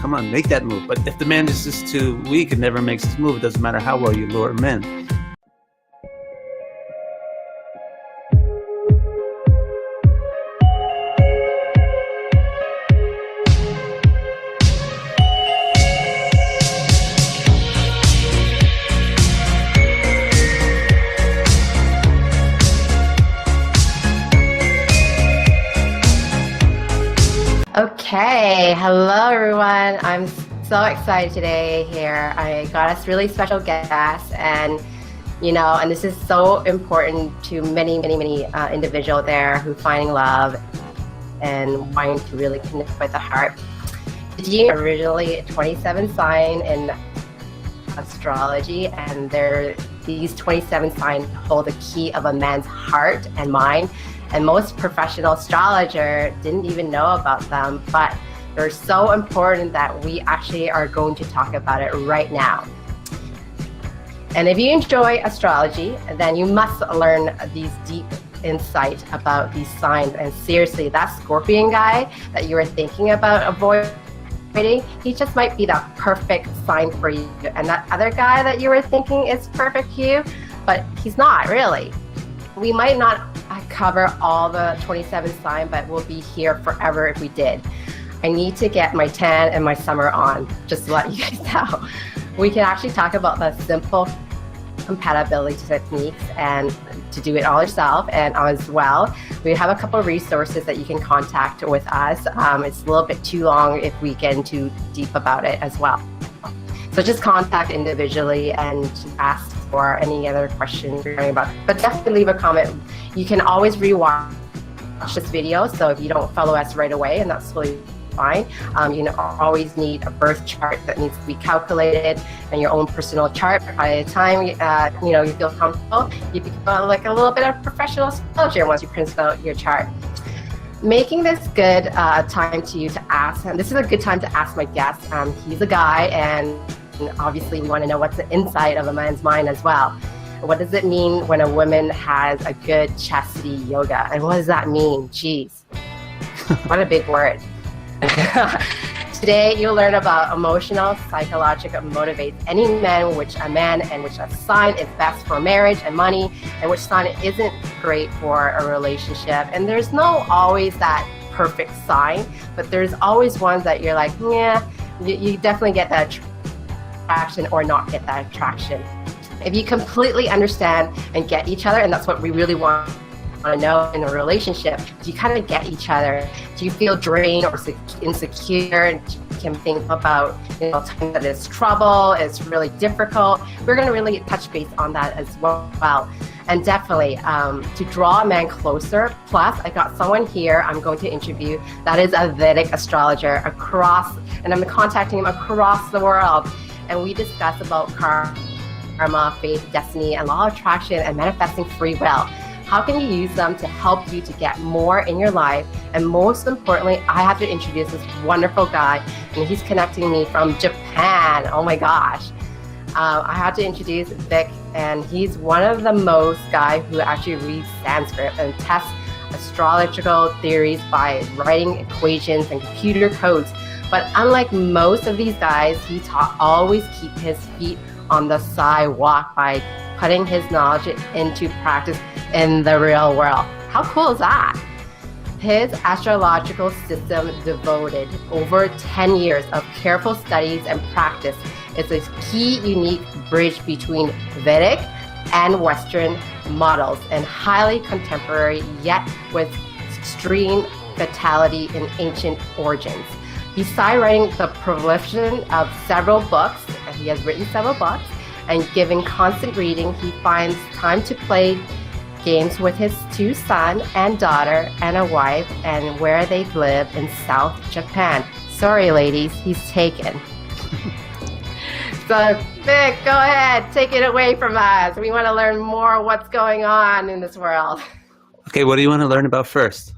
come on, make that move. But if the man is just too weak and never makes his move, it doesn't matter how well you lure him in. Okay, hello everyone. I'm so excited today here. I got us really special guests, and and this is so important to many individuals there who finding love and wanting to really connect with the heart. Did you know originally 27 sign in astrology, and these 27 signs hold the key of a man's heart and mind. And most professional astrologers didn't even know about them, but they're so important that we actually are going to talk about it right now. And if you enjoy astrology, then you must learn these deep insights about these signs. And seriously, that Scorpion guy that you were thinking about avoiding, he just might be that perfect sign for you. And that other guy that you were thinking is perfect for you, but he's not really. We might not cover all the 27 signs, but we'll be here forever if we did. I need to get my tan and my summer on, just to let you guys know. We can actually talk about the simple compatibility techniques and to do it all yourself. And as well, we have a couple of resources that you can contact with us. It's a little bit too long if we get too deep about it as well. So just contact individually and ask for any other questions regarding about it. But definitely leave a comment. You can always rewatch this video, so if you don't follow us right away, and that's really fine. You always need a birth chart that needs to be calculated, and your own personal chart. By the time you feel comfortable, you become like a little bit of professional astrologer once you print out your chart. Making this good time to you to ask, and this is a good time to ask my guest. He's a guy, and obviously we want to know what's the inside of a man's mind as well. What does it mean when a woman has a good chastity yoga? And what does that mean? Jeez, what a big word. Today you'll learn about emotional, psychological motivates any man, which a sign is best for marriage and money, and which sign isn't great for a relationship. And there's no always that perfect sign, but there's always ones that you're like, yeah, you definitely get that attraction or not get that attraction. If you completely understand and get each other, and that's what we really want to know in a relationship, do you kind of get each other? Do you feel drained or insecure? And you can think about times that it's trouble, it's really difficult. We're going to really touch base on that as well. And definitely to draw a man closer. Plus, I got someone here I'm going to interview that is a Vedic astrologer and I'm contacting him across the world. And we discuss about karma, faith, destiny, and law of attraction, and manifesting free will. How can you use them to help you to get more in your life? And most importantly, I have to introduce this wonderful guy, and he's connecting me from Japan. Oh my gosh. I have to introduce Vic, and he's one of the most guys who actually reads Sanskrit and tests astrological theories by writing equations and computer codes. But unlike most of these guys, he always keep his feet on the sidewalk by putting his knowledge into practice in the real world. How cool is that? His astrological system devoted over 10 years of careful studies and practice. It's a key unique bridge between Vedic and Western models, and highly contemporary, yet with extreme vitality in ancient origins. Besides writing the proliferation of several books, he has written several books, and giving constant reading, he finds time to play games with his 2 sons and daughter and a wife, and where they live in South Japan. Sorry, ladies, he's taken. So, Vic, go ahead, take it away from us. We want to learn more what's going on in this world. Okay, what do you want to learn about first?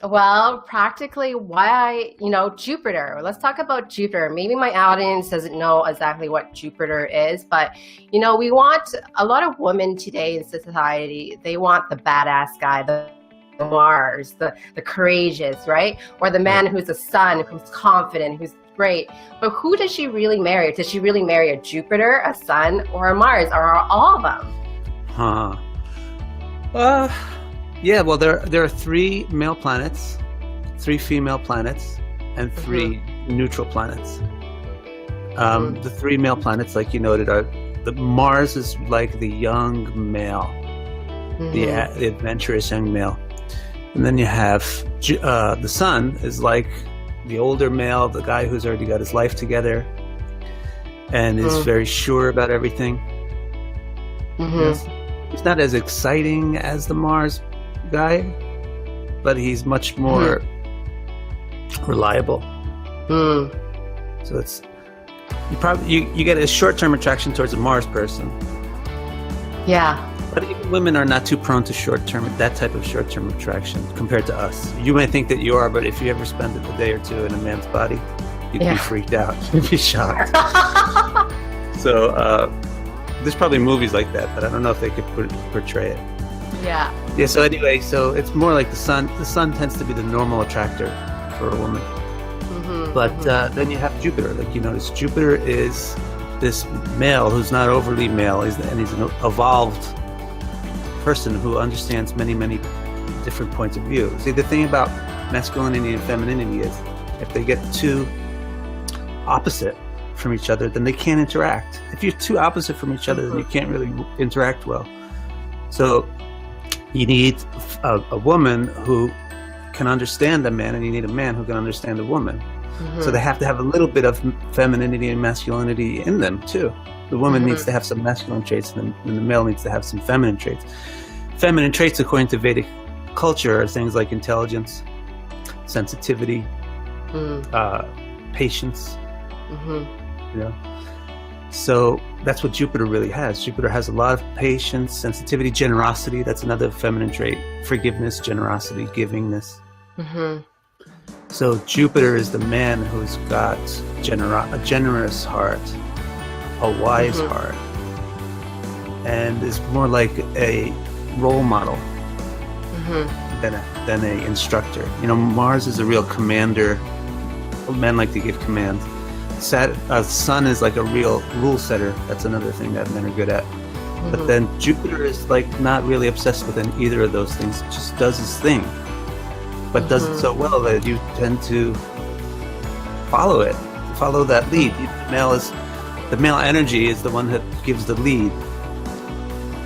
Well, practically why, Jupiter. Let's talk about Jupiter. Maybe my audience doesn't know exactly what Jupiter is, but, we want a lot of women today in society, they want the badass guy, the Mars, the courageous, right? Or the man who's a sun, who's confident, who's great. But who does she really marry? Does she really marry a Jupiter, a Sun, or a Mars, or all of them? Yeah, well, there are 3 male planets, 3 female planets, and 3 neutral planets. The 3 male planets, like you noted, are the Mars is like the young male, the adventurous young male. And then you have the Sun is like the older male, the guy who's already got his life together and is very sure about everything. He's not as exciting as the Mars guy, but he's much more reliable. So it's you get a short-term attraction towards a Mars person. Yeah. But even women are not too prone to that type of short-term attraction compared to us. You may think that you are, but if you ever spend a day or two in a man's body, you'd be freaked out. You'd be shocked. So there's probably movies like that, but I don't know if they could portray it. Yeah. Yeah. So anyway, so it's more like the Sun. The Sun tends to be the normal attractor for a woman. But then you have Jupiter. Like you notice, Jupiter is this male who's not overly male, and he's an evolved person who understands many, many different points of view. See, the thing about masculinity and femininity is if they get too opposite from each other, then they can't interact. If you're too opposite from each other, then you can't really interact well. So you need a woman who can understand a man, and you need a man who can understand a woman. So they have to have a little bit of femininity and masculinity in them too. The woman needs to have some masculine traits, and the male needs to have some feminine traits. Feminine traits, according to Vedic culture, are things like intelligence, sensitivity, patience. You know, so that's what Jupiter really has. Jupiter has a lot of patience, sensitivity, generosity. That's another feminine trait. Forgiveness, generosity, givingness. So Jupiter is the man who's got a generous heart, a wise heart, and is more like a role model than a instructor. You know, Mars is a real commander. Men like to give commands. Sun is like a real rule setter. That's another thing that men are good at. But then Jupiter is like not really obsessed with either of those things. Just does his thing, but does it so well that you tend to follow that lead. The male energy is the one that gives the lead,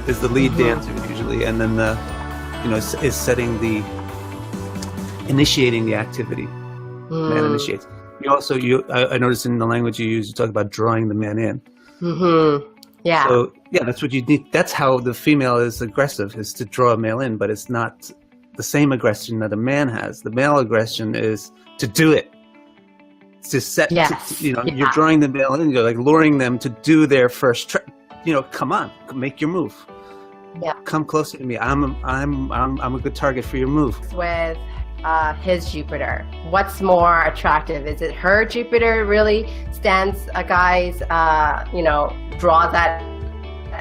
is the lead dancer usually, and then is setting initiating the activity. Man initiates. I noticed in the language you use, you talk about drawing the man in. Yeah. So yeah, that's what you need. That's how the female is aggressive, is to draw a male in, but it's not the same aggression that a man has. The male aggression is to do it. It's to set. You're drawing the male in. You're like luring them to do their first. Come on, make your move. Yeah. Come closer to me. I'm a good target for your move. With his Jupiter, what's more attractive? Is it her Jupiter really stands a guy's, draws that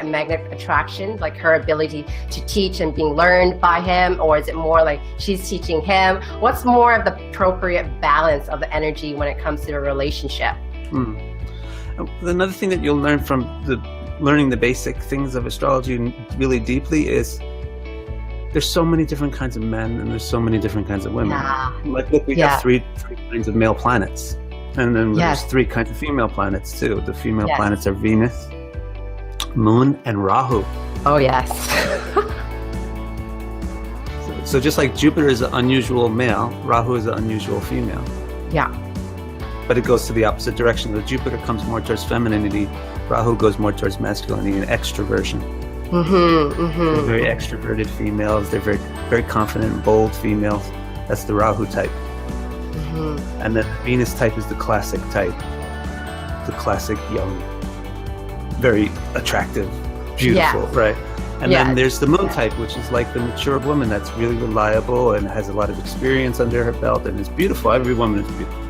magnetic attraction, like her ability to teach and being learned by him? Or is it more like she's teaching him? What's more of the appropriate balance of the energy when it comes to a relationship? Another thing that you'll learn from learning the basic things of astrology really deeply is there's so many different kinds of men and there's so many different kinds of women. Like, look, we have three kinds of male planets, and then there's 3 kinds of female planets too. The female planets are Venus, Moon, and Rahu. Oh yes. So just like Jupiter is an unusual male, Rahu is an unusual female. Yeah. But it goes to the opposite direction. The Jupiter comes more towards femininity, Rahu goes more towards masculinity and extroversion. They're very extroverted females. They're very, very confident and bold females. That's the Rahu type. And the Venus type is the classic type. The classic young, very attractive, beautiful, right? And then there's the Moon type, which is like the mature woman that's really reliable and has a lot of experience under her belt and is beautiful. Every woman is beautiful.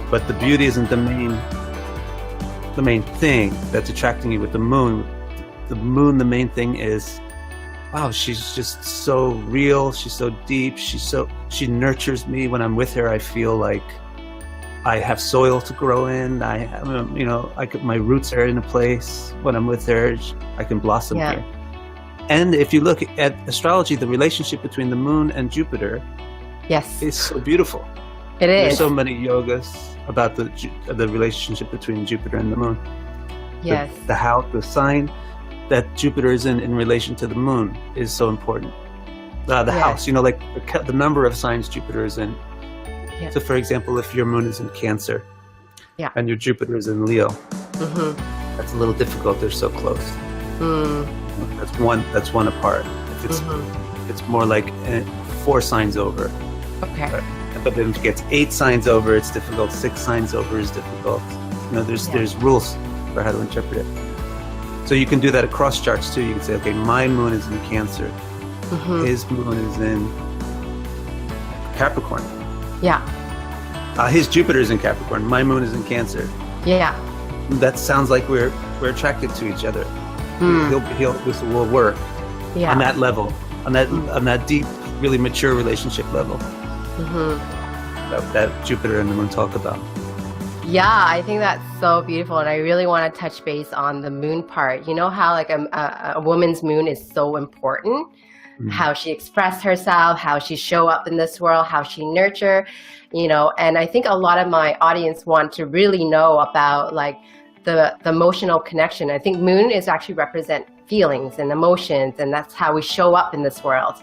But the beauty isn't the main thing that's attracting you with the Moon. The Moon, the main thing is, wow, she's just so real. She's so deep. She nurtures me. When I'm with her, I feel like I have soil to grow in. My roots are in a place. When I'm with her, I can blossom here. And if you look at astrology, the relationship between the moon and Jupiter is so beautiful. It is. There's so many yogas about the relationship between Jupiter and the moon. Yes. The sign that Jupiter is in relation to the moon is so important. House, like the number of signs Jupiter is in. Yeah. So, for example, if your moon is in Cancer and your Jupiter is in Leo, that's a little difficult. They're so close. That's one apart. If it's more like 4 signs over. Okay. But then if it gets 8 signs over, it's difficult. 6 signs over is difficult. There's rules for how to interpret it. So you can do that across charts too. You can say, okay, my moon is in Cancer. His moon is in Capricorn. Yeah. His Jupiter is in Capricorn. My moon is in Cancer. Yeah. That sounds like we're attracted to each other. This will work on that level, on that deep, really mature relationship level that Jupiter and the moon talk about. Yeah, I think that's so beautiful, and I really want to touch base on the moon part. You know how like a woman's moon is so important. How she expressed herself, how she show up in this world, how she nurture, and I think a lot of my audience want to really know about like the emotional connection. I think moon is actually represent feelings and emotions, and that's how we show up in this world.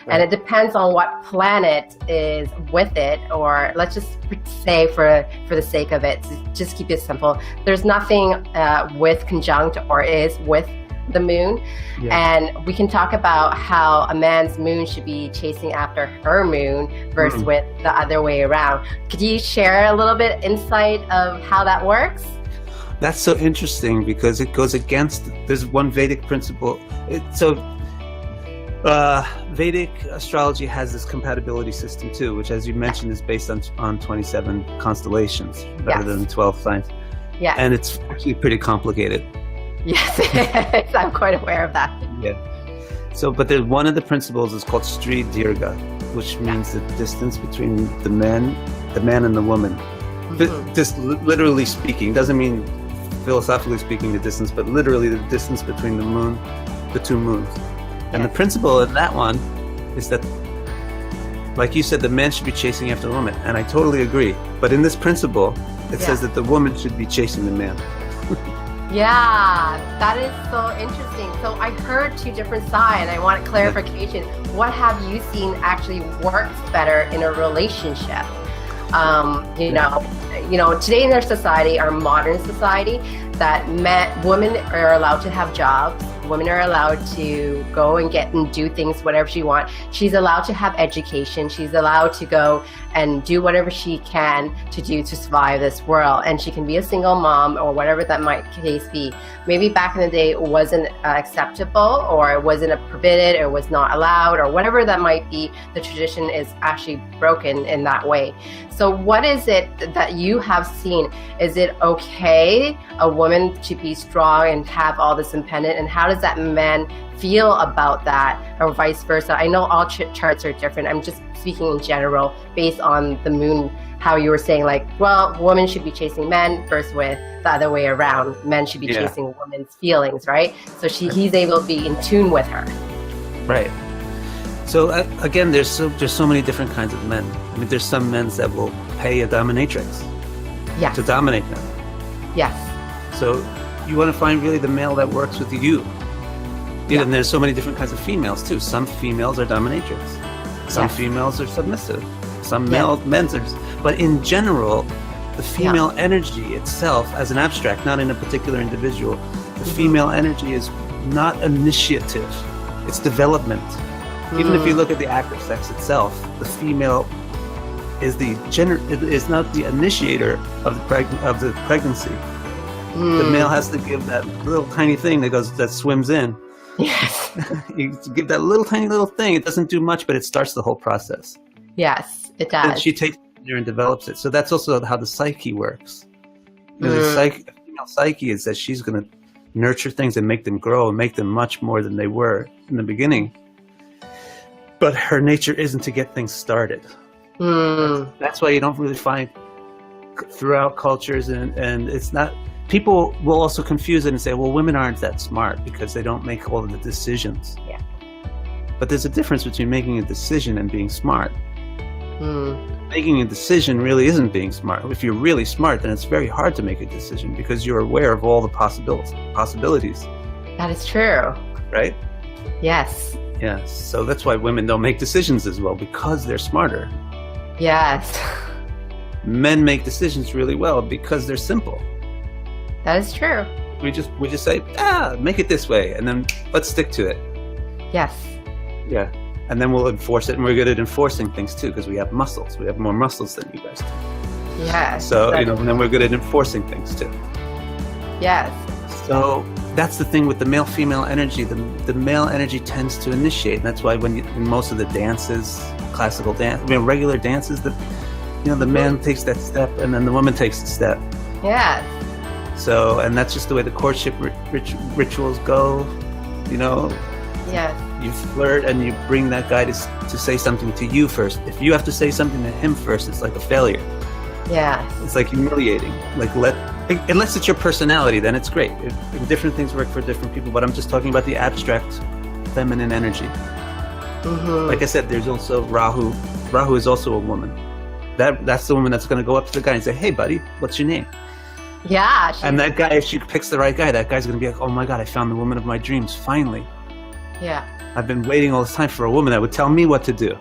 Right. And it depends on what planet is with it, or let's just say for the sake of it, just keep it simple. There's nothing with conjunct or is with the moon. And we can talk about how a man's moon should be chasing after her moon versus with the other way around. Could you share a little bit insight of how that works? That's so interesting because it goes against, there's one Vedic principle. Vedic astrology has this compatibility system too, which as you mentioned is based on 27 constellations rather than 12 signs. Yeah. And it's actually pretty complicated. Yes, I'm quite aware of that. Yeah. So, but there's one of the principles is called Sri Dirgha, which means the distance between the man and the woman. Just literally speaking, doesn't mean philosophically speaking the distance, but literally the distance between the 2 moons. And the principle in that one is that, like you said, the man should be chasing after the woman, and I totally agree. But in this principle, it says that the woman should be chasing the man. Yeah, that is so interesting. So I heard 2 different sides, and I want clarification. What have you seen actually works better in a relationship? Today in our society, our modern society, that women are allowed to have jobs. Women are allowed to go and do things, whatever she wants. She's allowed to have education. She's allowed to go and do whatever she can to do to survive this world. And she can be a single mom or whatever that might case be. Maybe back in the day it wasn't acceptable, or it wasn't permitted, or was not allowed, or whatever that might be. The tradition is actually broken in that way. So what is it that you have seen? Is it okay a woman to be strong and have all this independent? And how does that man feel about that, or vice versa? I know all charts are different. I'm just speaking in general based on the moon, how you were saying like, well, women should be chasing men versus with the other way around. Men should be chasing women's feelings, right? So he's able to be in tune with her. Right. So again, there's so many different kinds of men. I mean, there's some men that will pay a dominatrix to dominate them. Yes. So you want to find really the male that works with you. And there's so many different kinds of females too. Some females are dominatrix. Some females are submissive. Some men's are. But in general, the female energy itself, as an abstract, not in a particular individual, the female energy is not initiative. It's development. Even if you look at the act of sex itself, the female is is not the initiator of the pregnancy. The male has to give that little tiny thing that swims in. Yes. You give that little tiny little thing. It doesn't do much, but it starts the whole process. Yes, it does. And she takes it and develops it. So that's also how the psyche works. The female psyche is that she's going to nurture things and make them grow and make them much more than they were in the beginning. But her nature isn't to get things started. That's why you don't really find throughout cultures, and it's not. People will also confuse it and say, well, women aren't that smart because they don't make all of the decisions. Yeah. But there's a difference between making a decision and being smart. Mm. Making a decision really isn't being smart. If you're really smart, then it's very hard to make a decision because you're aware of all the possibilities. That is true. Right? Yes. Yeah. So that's why women don't make decisions as well, because they're smarter. Yes. Men make decisions really well because they're simple. That is true. We just say, make it this way, and then let's stick to it. Yes. Yeah. And then we'll enforce it, and we're good at enforcing things too, because we have muscles. We have more muscles than you guys do. Yes. So, and then we're good at enforcing things too. Yes. So that's the thing with the male-female energy. The male energy tends to initiate, and that's why in most of the dances, classical dance, regular dances, the man takes that step, and then the woman takes the step. Yes. So, and that's just the way the courtship rituals go, Yes. You flirt and you bring that guy to say something to you first. If you have to say something to him first, it's like a failure. Yes. It's like humiliating. Unless it's your personality, then it's great. Different things work for different people, but I'm just talking about the abstract feminine energy. Mm-hmm. Like I said, there's also Rahu. Rahu is also a woman. That's the woman that's going to go up to the guy and say, hey, buddy, what's your name? Yeah. And that guy, if she picks the right guy, that guy's going to be like, oh my God, I found the woman of my dreams, finally. Yeah. I've been waiting all this time for a woman that would tell me what to do.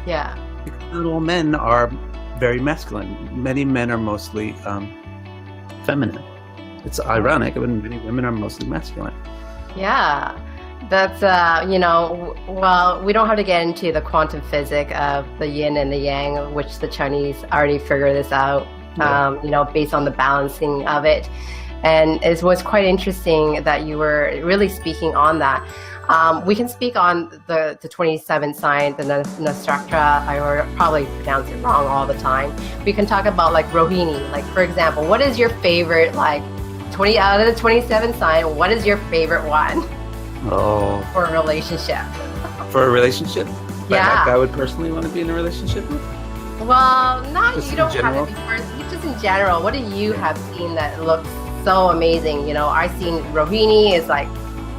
Yeah. Because not all men are very masculine. Many men are mostly feminine. It's ironic, but many women are mostly masculine. Yeah. That's, well, we don't have to get into the quantum physics of the yin and the yang, which the Chinese already figured this out, based on the balancing of it. And it was quite interesting that you were really speaking on that. We can speak on the 27th sign, the Nakshatra. I probably pronounce it wrong all the time. We can talk about like Rohini. Like, for example, what is your favorite, 20 out of the 27 sign, what is your favorite one? Oh. For a relationship. For a relationship? Yeah. Like I would personally want to be in a relationship with? Well, not just you don't general? have to be first. Just in general, what do you have seen that looks so amazing? I've seen Rohini is like,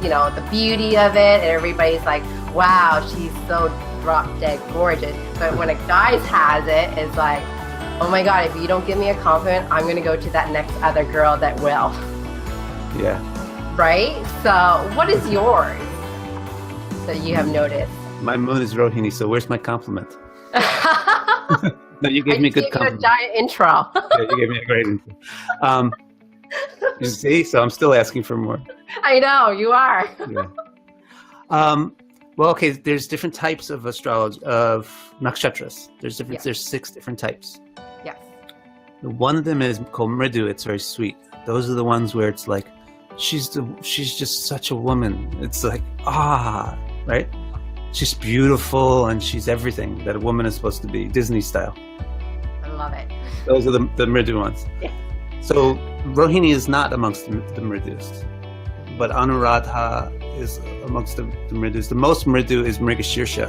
the beauty of it, and everybody's like, wow, she's so drop dead gorgeous. But when a guy has it, it's like, oh my God, if you don't give me a compliment, I'm going to go to that next other girl that will. Yeah. Right? So what is yours that you have noticed? My moon is Rohini, so where's my compliment? No, you gave me a good compliment. You a giant intro. Yeah, you gave me a great intro. You see, so I'm still asking for more. I know, you are. Yeah. Well, okay, there's different types of astrology, of nakshatras. There's 6 different types. Yes. One of them is called Mridu. It's very sweet. Those are the ones where it's like, she's just such a woman. It's like, right? She's beautiful and she's everything that a woman is supposed to be, Disney style. I love it. Those are the Mridu ones. Yeah. So Rohini is not amongst the Mridus, but Anuradha is amongst the Mridus. The most Mridu is Mrigashirsha.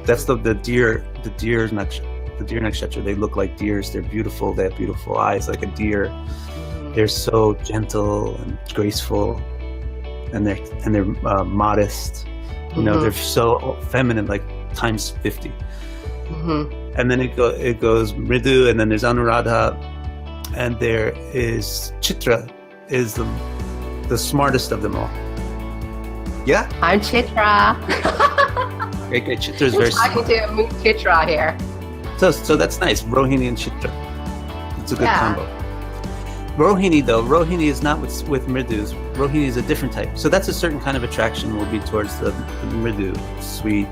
That's the deer nakshatra. They look like deers. They're beautiful. They have beautiful eyes like a deer. Mm-hmm. They're so gentle and graceful, and they're modest. Mm-hmm. They're so feminine, like times 50. Mm-hmm. And then it goes Mridu, and then there's Anuradha. And there is Chitra, is the smartest of them all. Yeah? I'm Chitra. Okay, Chitra is very smart. I'm talking to Moon Chitra here. So that's nice, Rohini and Chitra. It's a good combo. Rohini is not with Mridus. Rohini is a different type. So that's a certain kind of attraction will be towards the Mridu, sweet.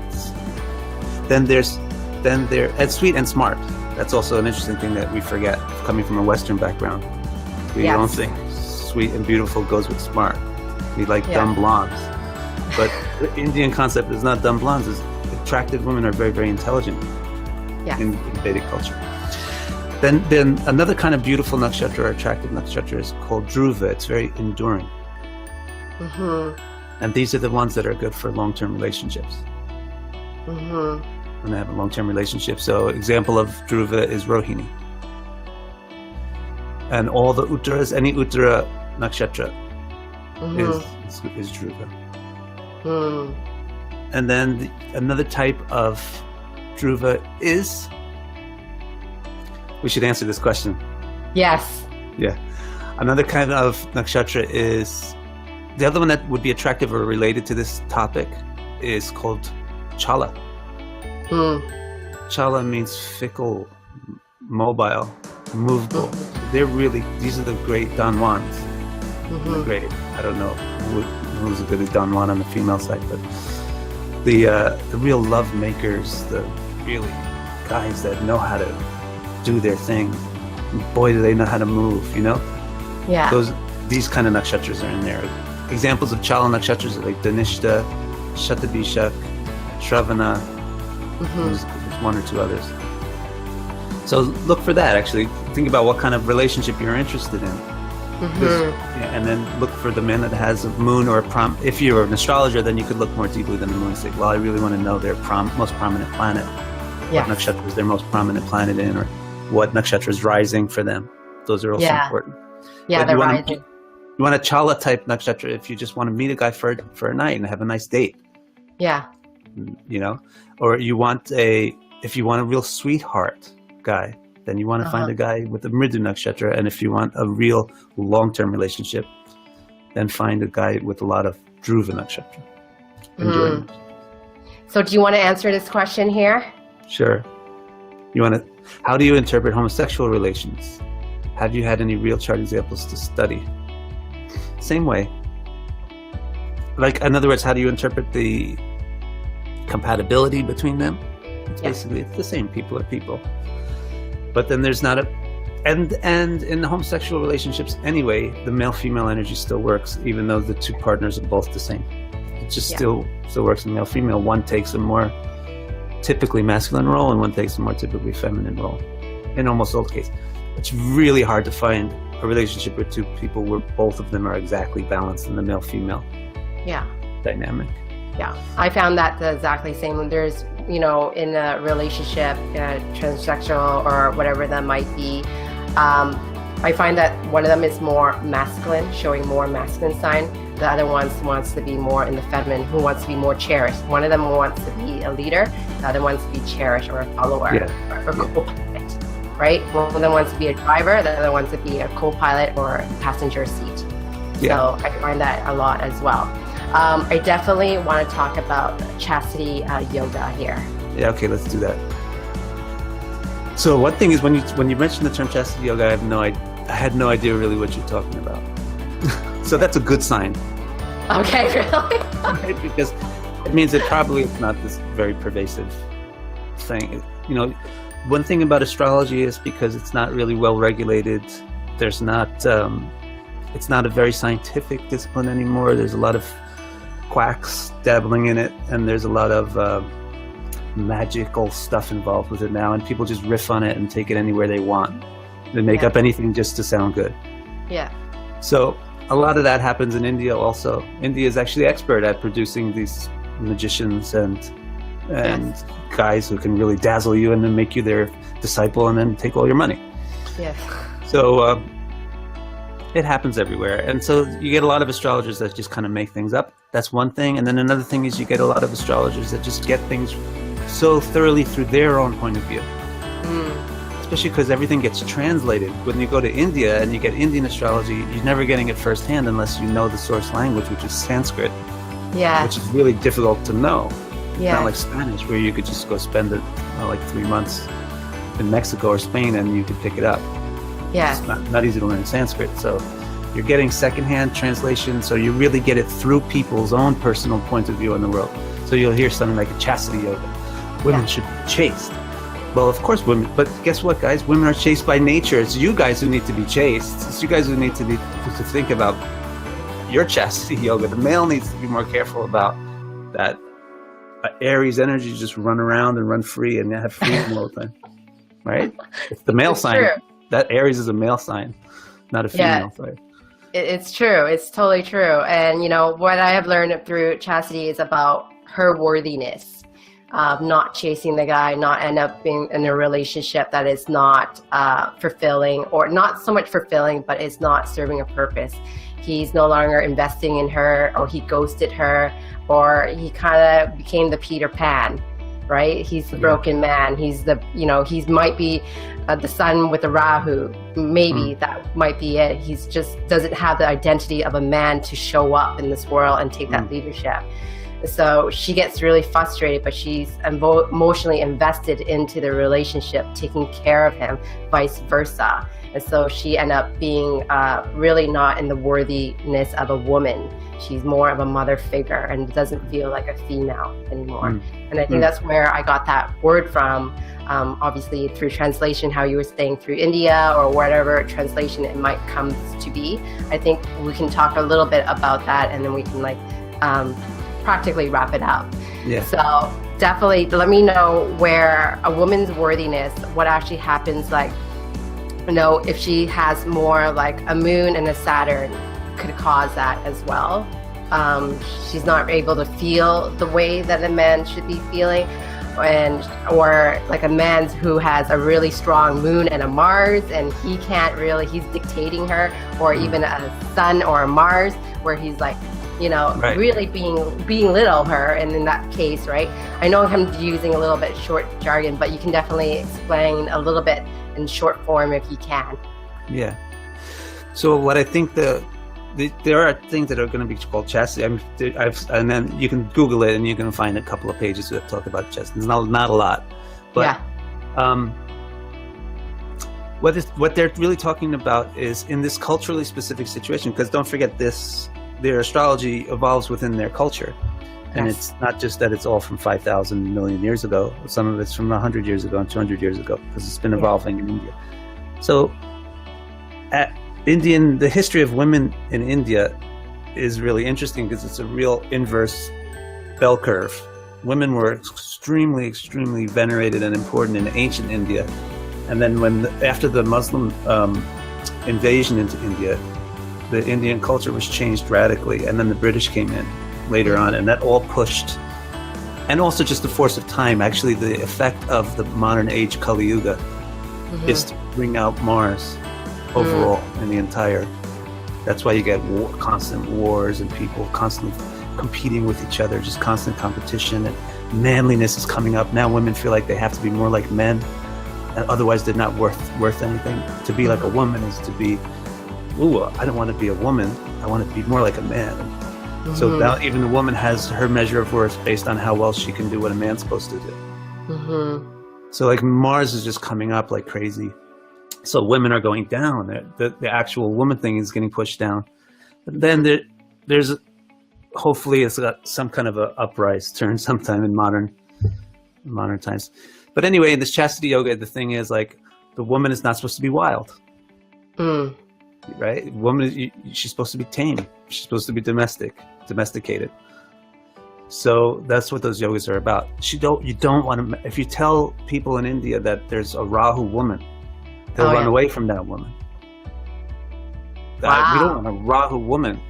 Then and sweet and smart. That's also an interesting thing that we forget, coming from a Western background. We don't think sweet and beautiful goes with smart. We like dumb blondes. But the Indian concept is not dumb blondes. It's attractive women are very, very intelligent in Vedic culture. Then another kind of beautiful nakshatra or attractive nakshatra is called Dhruva. It's very enduring. Mm-hmm. And these are the ones that are good for long-term relationships. Mm-hmm. When they have a long-term relationship. So example of Dhruva is Rohini. And all the Uttaras, any Uttara nakshatra is Dhruva. And then another type of Dhruva is, we should answer this question. Yes. Yeah. Another kind of nakshatra is, the other one that would be attractive or related to this topic is called Chala. Chala means fickle, mobile, movable. These are the great Don Juans. The great, I don't know who's a good Don Juan on the female side, but the real love makers, the really guys that know how to do their thing. Boy, do they know how to move, you know? Yeah. These kind of nakshatras are in there. Examples of Chala nakshatras are like Dhanishta, Shatabishak, Shravana. There's one or two others. So look for that, actually. Think about what kind of relationship you're interested in. And then look for the man that has a moon or a if you're an astrologer, then you could look more deeply than the moon and say, well, I really want to know their most prominent planet. What nakshatra is their most prominent planet in, or what nakshatra is rising for them. Those are also important. Yeah, they're rising. You want a Chala type nakshatra if you just want to meet a guy for a night and have a nice date. Yeah. You know, or if you want a real sweetheart guy, then you want to find a guy with a Mridu nakshatra. And if you want a real long-term relationship, then find a guy with a lot of Dhruva nakshatra. Enjoyment. So do you want to answer this question here? Sure. How do you interpret homosexual relations? Have you had any real chart examples to study? Same way. Like, in other words, how do you interpret the compatibility between them? Basically, it's the same. People are people. But then there's not and in homosexual relationships anyway, the male-female energy still works, even though the two partners are both the same. It just still works in male-female. One takes a more typically masculine role, and one takes a more typically feminine role. In almost all cases. It's really hard to find a relationship with two people where both of them are exactly balanced in the male-female dynamic. Yeah, I found that the exactly same. There's, in a relationship, transsexual or whatever that might be, I find that one of them is more masculine, showing more masculine sign. The other one wants to be more in the feminine, who wants to be more cherished. One of them wants to be a leader, the other wants to be cherished or a follower or co-pilot, right? One of them wants to be a driver, the other wants to be a co-pilot or passenger seat. So I find that a lot as well. I definitely want to talk about chastity yoga here. Yeah, okay, let's do that. So one thing is, when you mentioned the term chastity yoga, I had no idea really what you're talking about. So that's a good sign. Okay, really? Right? Because it means that probably it's not this very pervasive thing. One thing about astrology is because it's not really well regulated. There's not. It's not a very scientific discipline anymore. There's a lot of quacks dabbling in it, and there's a lot of magical stuff involved with it now, and people just riff on it and take it anywhere they want. They make up anything just to sound good. Yeah. So a lot of that happens in India also. India is actually expert at producing these magicians and guys who can really dazzle you and then make you their disciple and then take all your money. Yes. So it happens everywhere. And so you get a lot of astrologers that just kind of make things up. That's one thing. And then another thing is you get a lot of astrologers that just get things so thoroughly through their own point of view. Especially because everything gets translated. When you go to India and you get Indian astrology, you're never getting it firsthand unless you know the source language, which is Sanskrit. Yeah. Which is really difficult to know. Yeah. Not like Spanish, where you could just go spend like 3 months in Mexico or Spain and you could pick it up. Yeah. It's not easy to learn Sanskrit. So you're getting secondhand translation, so you really get it through people's own personal point of view in the world. So you'll hear something like a chastity yoga. Women should be chaste. Well, of course women, but guess what, guys? Women are chaste by nature. It's you guys who need to be chaste. It's you guys who need to think about your chastity yoga. The male needs to be more careful about that Aries energy, just run around and run free and have freedom all the time. Right? It's the male sign. True. That Aries is a male sign, not a female sign. It's true. It's totally true. And, what I have learned through chastity is about her worthiness. not chasing the guy, not end up being in a relationship that is not fulfilling, or not so much fulfilling, but is not serving a purpose. He's no longer investing in her, or he ghosted her, or he kind of became the Peter Pan, right? He's the broken man. He's the, he might be the sun with the Rahu. Maybe that might be it. He's just doesn't have the identity of a man to show up in this world and take that leadership. So she gets really frustrated, but she's emotionally invested into the relationship, taking care of him, vice versa. And so she ended up being really not in the worthiness of a woman. She's more of a mother figure and doesn't feel like a female anymore. And I think that's where I got that word from. Obviously through translation, how you were saying through India or whatever translation it might come to be. I think we can talk a little bit about that, and then we can practically wrap it up. So definitely let me know where a woman's worthiness, what actually happens, like, if she has more like a moon and a Saturn could cause that as well. She's not able to feel the way that a man should be feeling, or like a man who has a really strong moon and a Mars, and he can't really, he's dictating her, or even a Sun or a Mars where he's like, really being little her. And in that case, right, I know I'm using a little bit short jargon, but you can definitely explain a little bit in short form if you can. So what I think there are things that are going to be called chastity. And then you can Google it and you can find a couple of pages that talk about chastity. It's not a lot, but what they're really talking about is in this culturally specific situation. Because don't forget their astrology evolves within their culture. And it's not just that it's all from 5,000 million years ago. Some of it's from 100 years ago and 200 years ago, because it's been evolving in India. So the history of women in India is really interesting because it's a real inverse bell curve. Women were extremely, extremely venerated and important in ancient India. And then after the Muslim invasion into India, the Indian culture was changed radically. And then the British came in later on, and that all pushed, and also just the force of time. Actually, the effect of the modern age Kali Yuga is to bring out Mars overall in the entire. That's why you get constant wars and people constantly competing with each other, just constant competition, and manliness is coming up. Now women feel like they have to be more like men, and otherwise they're not worth anything. To be like a woman is to be, I don't want to be a woman, I want to be more like a man. So now even the woman has her measure of worth based on how well she can do what a man's supposed to do. So like Mars is just coming up like crazy. So women are going down. The actual woman thing is getting pushed down. But then there's hopefully it's got some kind of a uprise turn sometime in modern times. But anyway, in this chastity yoga, the thing is like the woman is not supposed to be wild. Right? Woman, she's supposed to be tame. She's supposed to be domesticated. So that's what those yogas are about. You don't want to. If you tell people in India that there's a Rahu woman, they'll run away from that woman. We don't want a Rahu woman.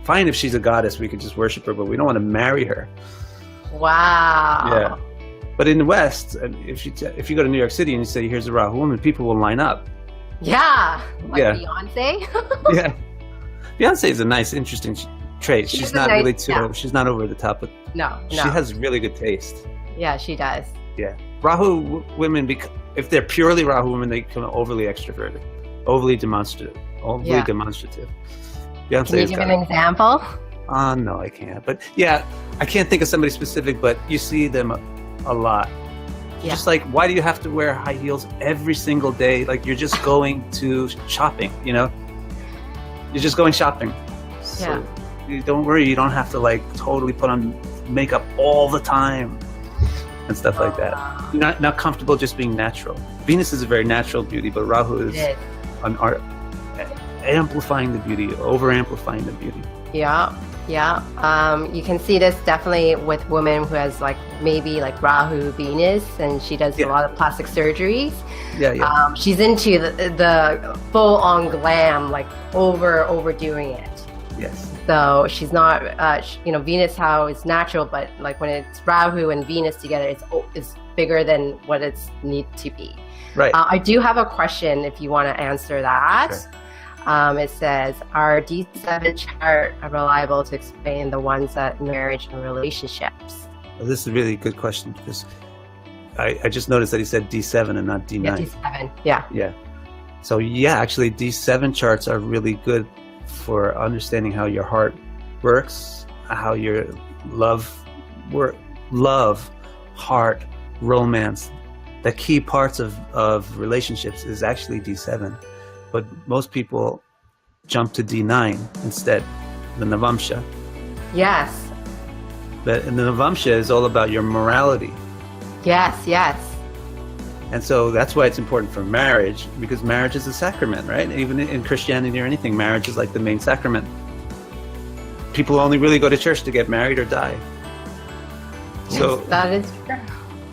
Fine, if she's a goddess, we could just worship her, but we don't want to marry her. Yeah. But in the West, if you go to New York City and you say, "Here's a Rahu woman," people will line up. Beyonce. Beyonce is a nice, interesting trait. She's not really too. She's not over the top, but she has really good taste. Yeah, she does. Yeah, Rahu women, if they're purely Rahu women, they become overly extroverted, overly demonstrative. Beyonce. Can you give an example? No, I can't. But I can't think of somebody specific. But you see them a lot. Just like, why do you have to wear high heels every single day? Like you're just going to shopping, You're just going shopping. So don't worry, you don't have to like totally put on makeup all the time and stuff like that. You're not comfortable just being natural. Venus is a very natural beauty, but Rahu is an art, amplifying the beauty, over-amplifying the beauty. You can see this definitely with women who has like maybe like Rahu Venus, and she does a lot of plastic surgeries. She's into the full-on glam, like overdoing it. Yes. So she's not, Venus, how it's natural, but like when it's Rahu and Venus together, it's bigger than what it's need to be. Right. I do have a question if you want to answer that. Sure. It says, are D7 chart reliable to explain the ones that marriage and relationships? Well, this is a really good question because I just noticed that he said D7 and not D9. Yeah, D7. Yeah. Yeah. So yeah, actually D7 charts are really good for understanding how your heart works, how your love, heart, romance, the key parts of relationships is actually D7. But most people jump to D9 instead, the Navamsha. Yes. And the Navamsha is all about your morality. Yes, yes. And so that's why it's important for marriage, because marriage is a sacrament, right? Even in Christianity or anything, marriage is like the main sacrament. People only really go to church to get married or die. Yes, so that is true.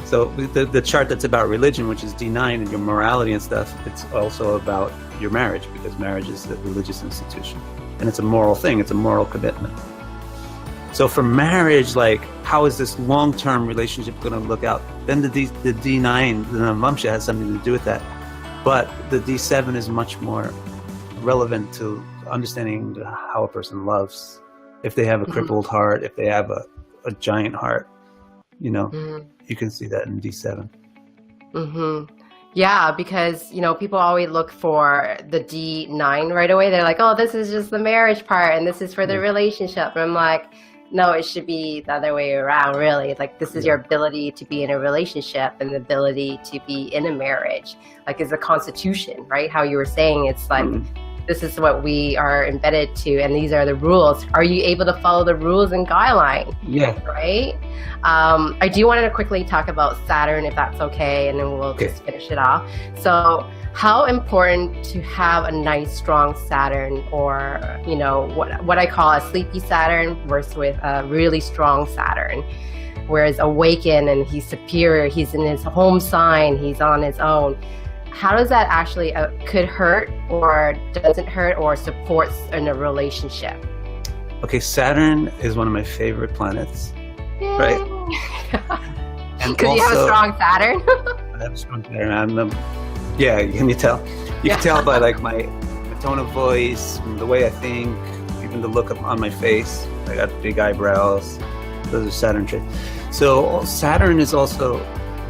So the chart that's about religion, which is D9 and your morality and stuff, it's also about your marriage, because marriage is a religious institution. And it's a moral thing, it's a moral commitment. So for marriage, like, how is this long-term relationship going to look out? Then the D9, the Navamsha, has something to do with that. But the D7 is much more relevant to understanding how a person loves. If they have a crippled heart, if they have a giant heart, you can see that in D7. Mm-hmm. Yeah, because, people always look for the D9 right away. They're like, oh, this is just the marriage part and this is for the relationship. And I'm like, no, it should be the other way around, really. Like, this is your ability to be in a relationship and the ability to be in a marriage. Like, it's a constitution, right? How you were saying, it's like, this is what we are embedded to, and these are the rules. Are you able to follow the rules and guidelines? Yeah. Right? I do want to quickly talk about Saturn, if that's okay, and then we'll just finish it off. So, how important to have a nice, strong Saturn, or, what I call a sleepy Saturn versus with a really strong Saturn, whereas awakened and he's superior, he's in his home sign, he's on his own. How does that actually could hurt or doesn't hurt or supports in a relationship? Okay, Saturn is one of my favorite planets. Yay. Right? Because you have a strong Saturn? I have a strong Saturn. Yeah, can you tell? You can tell by like my tone of voice, the way I think, even the look on my face. I got big eyebrows. Those are Saturn traits. So Saturn is also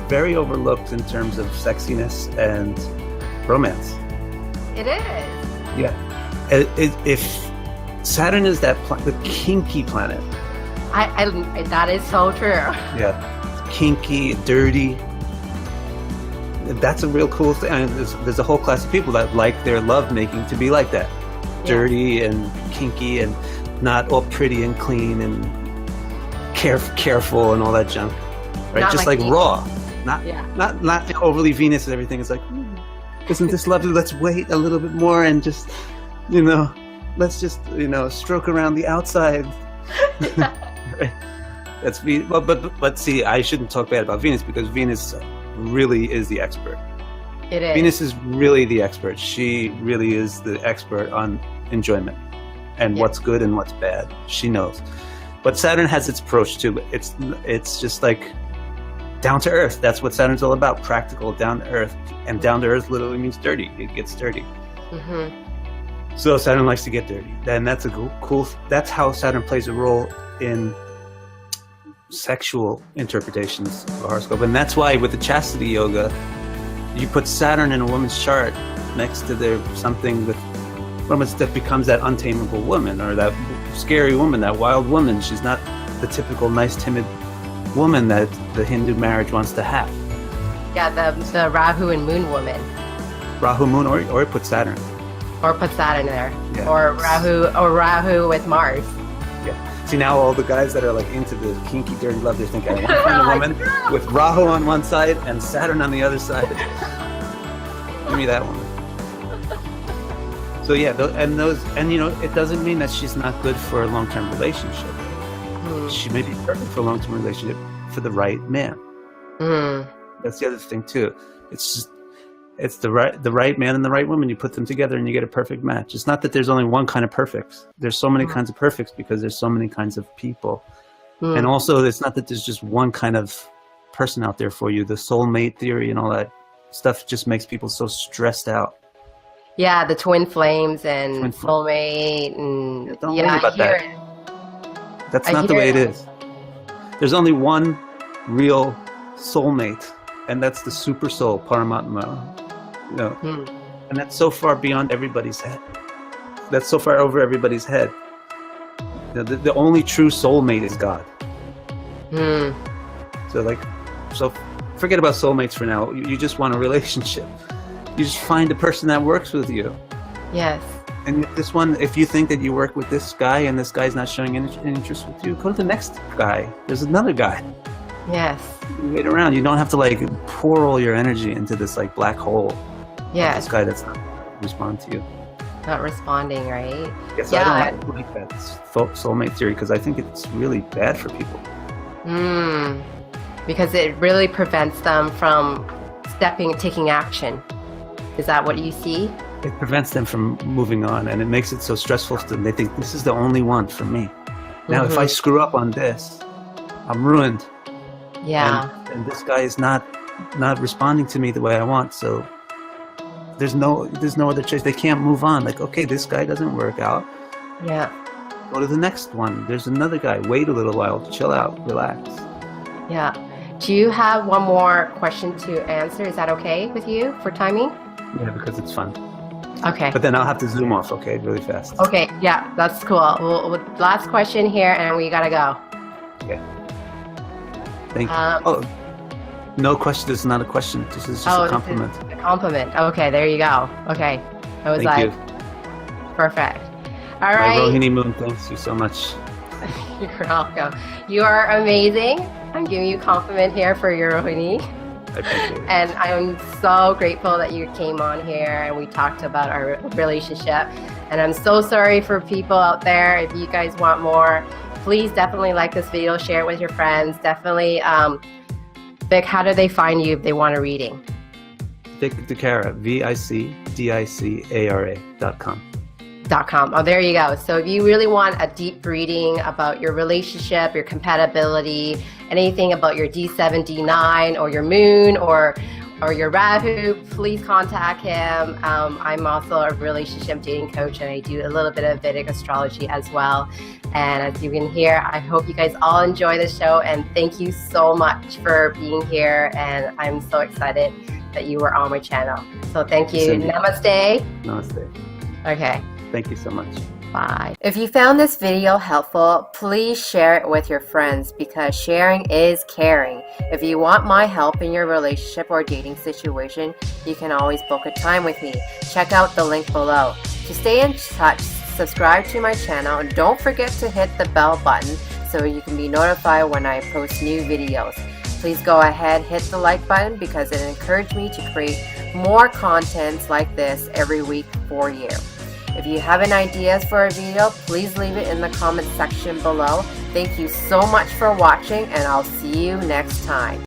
very overlooked in terms of sexiness and romance. It is. Yeah. If Saturn is the kinky planet. I that is so true. Yeah. Kinky, dirty. That's a real cool thing. I mean, there's a whole class of people that like their lovemaking to be like that. Dirty and kinky and not all pretty and clean and careful and all that junk. Right? Not just like raw. Not overly Venus and everything. It's like, isn't this lovely? Let's wait a little bit more and just, let's just, stroke around the outside. Right? That's but see, I shouldn't talk bad about Venus, because Venus really is the expert. It is. Venus is really the expert. She really is the expert on enjoyment and what's good and what's bad. She knows. But Saturn has its approach too. It's just like down to earth. That's what Saturn's all about. Practical, down to earth. And down to earth literally means dirty. It gets dirty. Mm-hmm. So Saturn likes to get dirty. And that's a cool. That's how Saturn plays a role in sexual interpretations of the horoscope. And that's why with the Chastity Yoga, you put Saturn in a woman's chart next to something with romance that becomes that untamable woman, or that scary woman, that wild woman. She's not the typical nice, timid woman that the Hindu marriage wants to have. Yeah, the Rahu and Moon woman. Rahu, Moon, or put Saturn. Or put Saturn there. Yeah. Or Rahu with Mars. Yeah. See, now all the guys that are like into the kinky, dirty love, they're thinking, I want to find a woman with Rahu on one side and Saturn on the other side. Give me that woman. So yeah, it doesn't mean that she's not good for a long-term relationship. She may be perfect for a long-term relationship for the right man. That's the other thing too. It's just It's the right man and the right woman. You put them together and you get a perfect match. It's not that there's only one kind of perfect. There's so many kinds of perfects because there's so many kinds of people. And also, it's not that there's just one kind of person out there for you. The soulmate theory and all that stuff just makes people so stressed out. Yeah, the twin flames and soulmate and don't worry about that. That's not the way it is. There's only one real soulmate, and that's the super soul, Paramatma. You know, and that's so far beyond everybody's head. That's so far over everybody's head. You know, the only true soulmate is God. So forget about soulmates for now. You just want a relationship. You just find a person that works with you. Yes. And this one, if you think that you work with this guy and this guy's not showing any interest with you, go to the next guy. There's another guy. Yes. You wait around. You don't have to like pour all your energy into this like black hole. Yes. This guy that's not responding to you. Not responding, right? Yes, yeah. I don't like that soulmate theory because I think it's really bad for people. Because it really prevents them from taking action. Is that what you see? It prevents them from moving on, and it makes it so stressful to them. They think this is the only one for me. Now, if I screw up on this, I'm ruined. Yeah. And this guy is not responding to me the way I want. So there's no other choice. They can't move on. Like, okay, this guy doesn't work out. Yeah. Go to the next one. There's another guy. Wait a little while. Chill out. Relax. Yeah. Do you have one more question to answer? Is that okay with you for timing? Yeah, because it's fun. Okay. But then I'll have to zoom off, okay, really fast. Okay, yeah, that's cool. Last question here, and we gotta go. Okay. Thank you. No question. This is not a question. This is just a compliment. A compliment. Okay, there you go. Okay. I was Thank you. Perfect. All right. My Rohini moon, thanks you so much. You're welcome. You are amazing. I'm giving you a compliment here for your Rohini. I appreciate it. And I'm so grateful that you came on here and we talked about our relationship. And I'm so sorry for people out there. If you guys want more, please definitely like this video, share it with your friends. Definitely, Vic, how do they find you if they want a reading? Vic Dicara, VICDICARA.com. Oh, there you go. So if you really want a deep reading about your relationship, your compatibility, anything about your D7, D9, or your moon, or your Rahu, please contact him. I'm also a relationship dating coach, and I do a little bit of Vedic astrology as well. And as you can hear, I hope you guys all enjoy the show, and thank you so much for being here. And I'm so excited that you were on my channel. So thank you. Namaste. Namaste. Okay. Thank you so much. Bye. If you found this video helpful, please share it with your friends because sharing is caring. If you want my help in your relationship or dating situation, you can always book a time with me. Check out the link below. To stay in touch, subscribe to my channel and don't forget to hit the bell button so you can be notified when I post new videos. Please go ahead, hit the like button because it encourages me to create more contents like this every week for you. If you have any ideas for a video, please leave it in the comment section below. Thank you so much for watching, and I'll see you next time.